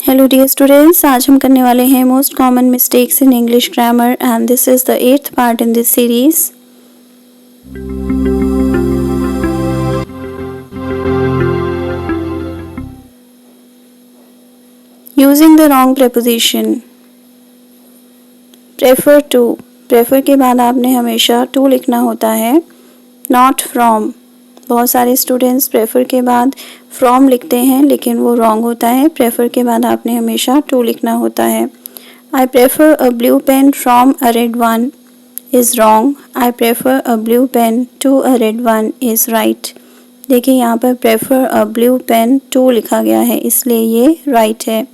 Hello dear students, आज हम करने वाले हैं most common mistakes in English grammar and this is the 8th part in this series. Using the wrong preposition. Prefer to, prefer के बाद आपने हमेशा टू लिखना होता है, नॉट फ्रॉम। बहुत सारे स्टूडेंट्स प्रेफर के बाद फ्रॉम लिखते हैं लेकिन वो रॉन्ग होता है। प्रेफर के बाद आपने हमेशा टू लिखना होता है। I prefer a blue pen from a red one is wrong. I prefer a blue pen to a red one is right. देखिए यहाँ पर prefer a blue pen to लिखा गया है इसलिए ये राइट है।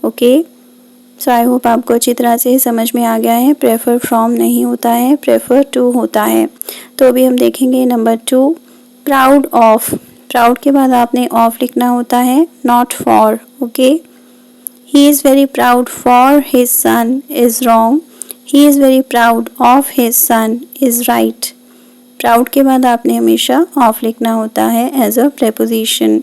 ओके, सो आई होप आपको अच्छी तरह से समझ में आ गया है। प्रेफर फ्रॉम नहीं होता है, प्रेफर टू होता है। तो अभी हम देखेंगे नंबर 2, प्राउड ऑफ। प्राउड के बाद आपने ऑफ लिखना होता है, not for. Okay, he is very proud for his son is wrong. He is very proud of his son is right. Proud के बाद आपने हमेशा ऑफ लिखना होता है as a preposition.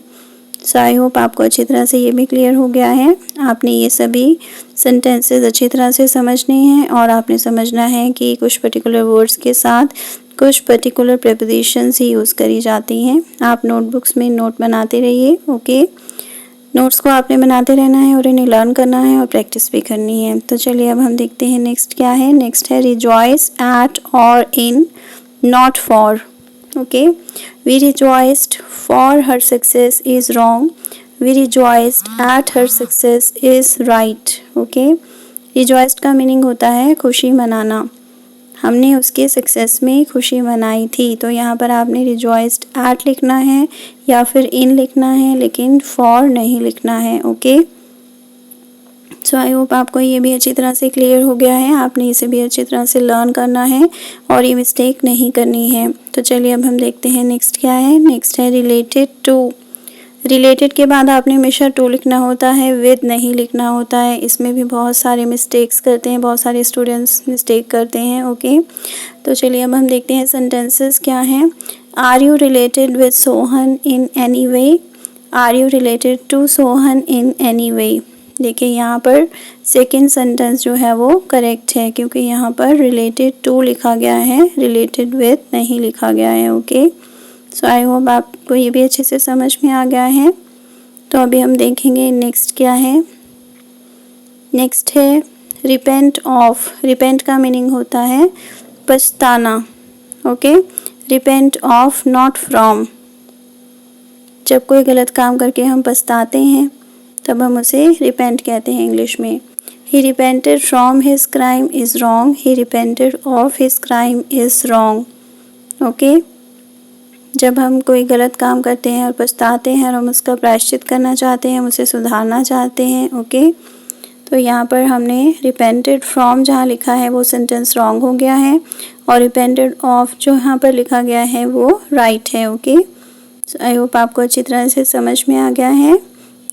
So I hope आपको अच्छी तरह से ये भी क्लियर हो गया है। आपने ये सभी सेंटेंसेस अच्छी तरह से समझने हैं और आपने समझना है कि कुछ पर्टिकुलर वर्ड्स के साथ कुछ पर्टिकुलर प्रेपोजिशंस ही यूज़ करी जाती हैं। आप नोटबुक्स में नोट बनाते रहिए। ओके, नोट्स को आपने बनाते रहना है और इन्हें लर्न करना है और प्रैक्टिस भी करनी है। तो चलिए अब हम देखते हैं नेक्स्ट क्या है। नेक्स्ट है रिजॉइस एट और in, not for. Okay, we rejoiced for her success is wrong. We rejoiced at her success is right. Okay, rejoiced का मीनिंग होता है खुशी मनाना। हमने उसके सक्सेस में खुशी मनाई थी, तो यहाँ पर आपने rejoiced at लिखना है या फिर in लिखना है, लेकिन for नहीं लिखना है। ओके, सो आई होप आपको ये भी अच्छी तरह से क्लियर हो गया है। आपने इसे भी अच्छी तरह से लर्न करना है और ये मिस्टेक नहीं करनी है। तो चलिए अब हम देखते हैं नेक्स्ट क्या है। नेक्स्ट है रिलेटेड टू। रिलेटेड के बाद आपने हमेशा टू लिखना होता है, विद नहीं लिखना होता है। इसमें भी बहुत सारे मिस्टेक्स करते हैं, बहुत सारे स्टूडेंट्स मिस्टेक करते हैं। ओके, तो चलिए अब हम देखते हैं सेंटेंसेस क्या हैं। Are you related with Sohan in any way. Are you related to Sohan in any way. देखिए यहाँ पर सेकेंड सेंटेंस जो है वो करेक्ट है क्योंकि यहाँ पर रिलेटेड टू लिखा गया है, रिलेटेड विद नहीं लिखा गया है। ओके, सो आई होप आपको ये भी अच्छे से समझ में आ गया है। तो अभी हम देखेंगे नेक्स्ट क्या है। नेक्स्ट है रिपेंट ऑफ। रिपेंट का मीनिंग होता है पछताना। Okay, repent of not from. जब कोई गलत काम करके हम पछताते हैं तब हम उसे रिपेंट कहते हैं इंग्लिश में। He repented from his crime is wrong. He repented of his crime is wrong. Okay, जब हम कोई गलत काम करते हैं और पछताते हैं और हम उसका प्रायश्चित करना चाहते हैं, हम उसे सुधारना चाहते हैं। ओके, तो यहाँ पर हमने रिपेंटेड फ्रॉम जहाँ लिखा है वो सेंटेंस रॉन्ग हो गया है और रिपेंटेड ऑफ जो यहाँ पर लिखा गया है वो राइट है। ओके, आई होप आपको अच्छी तरह से समझ में आ गया है।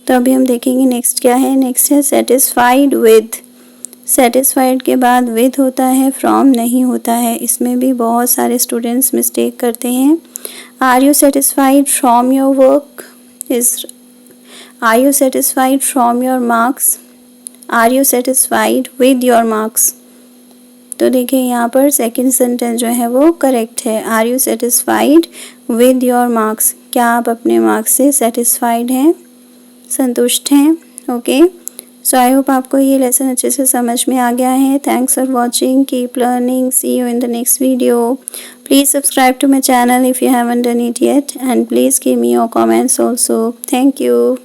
तो अभी हम देखेंगे नेक्स्ट क्या है। नेक्स्ट है सेटिस्फाइड विद। सेटिस्फाइड के बाद विद होता है, फ्रॉम नहीं होता है। इसमें भी बहुत सारे स्टूडेंट्स मिस्टेक करते हैं। Are you satisfied from your work is, are you satisfied from your marks, are you satisfied with your marks. तो देखिए यहाँ पर सेकंड सेंटेंस जो है वो करेक्ट है। Are you satisfied with your marks. क्या आप अपने मार्क्स से सेटिस्फाइड हैं, संतुष्ट हैं। ओके, सो आई होप आपको ये लेसन अच्छे से समझ में आ गया है। Thanks for watching, keep learning, see you in the next video. Please subscribe to my channel if you haven't done it yet and please give me your comments also. Thank you.